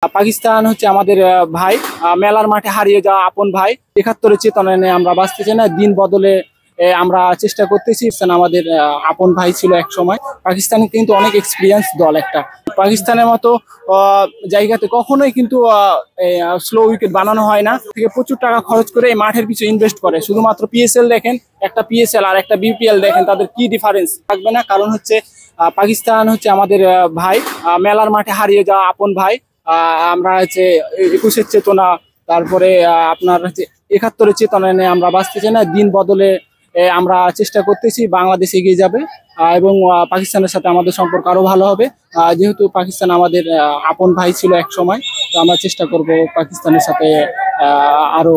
পাকিস্তান হচ্ছে আমাদের ভাই, মেলার মাঠে হারিয়ে যাওয়া আপন ভাই। ৭১-এর চেতনা নিয়ে আমরা বাঁচতে চাই না, দিন বদলে আমরা চেষ্টা করতেছি। আমাদের আপন ভাই ছিল এক সময়। পাকিস্তান কিন্তু অনেক এক্সপিরিয়েন্স দল একটা। পাকিস্তানের মতো জায়গাতে কখনোই কিন্তু স্লো উইকেট বানানো হয় না। থেকে প্রচুর টাকা খরচ করে এই মাঠের পিছু ইনভেস্ট করে। শুধুমাত্র পিএসএল দেখেন, একটা পিএসএল আর একটা বিপিএল দেখেন, তাদের কি ডিফারেন্স থাকবে না। কারণ হচ্ছে পাকিস্তান হচ্ছে আমাদের ভাই, মেলার মাঠে হারিয়ে যাওয়া আপন ভাই। আমরা হচ্ছে ২১-এর চেতনা, তারপরে আপনার হচ্ছে ৭১-এর চেতনা নিয়ে আমরা বাঁচতে চাই না, দিন বদলে আমরা চেষ্টা করতেছি। বাংলাদেশ এগিয়ে যাবে এবং পাকিস্তানের সাথে আমাদের সম্পর্ক আরো ভালো হবে। যেহেতু পাকিস্তান আমাদের আপন ভাই ছিল এক সময়, তো আমরা চেষ্টা করব পাকিস্তানের সাথে আরো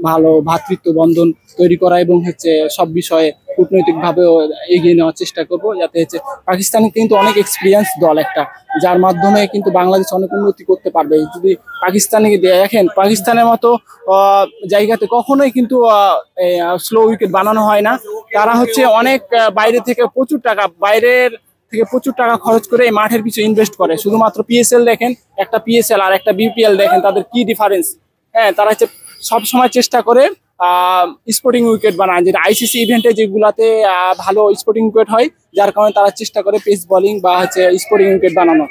ভালো ভ্রাতৃত্ব বন্ধন তৈরি করা এবং হচ্ছে সব বিষয়ে কূটনৈতিক ভাবেও এগিয়ে নেওয়ার চেষ্টা করব, যাতে হচ্ছে পাকিস্তান কিন্তু অনেক এক্সপিরিয়েন্স দল একটা, যার মাধ্যমে কিন্তু বাংলাদেশ অনেক উন্নতি করতে পারবে। যদি পাকিস্তানকে দেখেন, পাকিস্তানের মতো জায়গাতে কখনোই কিন্তু স্লো উইকেট বানানো হয় না। তারা হচ্ছে অনেক বাইরে থেকে প্রচুর টাকা খরচ করে এই মাঠের পিছু ইনভেস্ট করে। শুধুমাত্র পিএসএল দেখেন, একটা পিএসএল আর একটা বিপিএল দেখেন, তাদের কি ডিফারেন্স। হ্যাঁ, তারা হচ্ছে সবসময় চেষ্টা করে স্পোর্টিং উইকেট বানায়, যেটা আইসিসি ইভেন্টে যেগুলাতে ভালো স্পোর্টিং উইকেট হয়, যার কারণে তারা চেষ্টা করে পেস বোলিং বা হচ্ছে স্পোর্টিং উইকেট বানানো।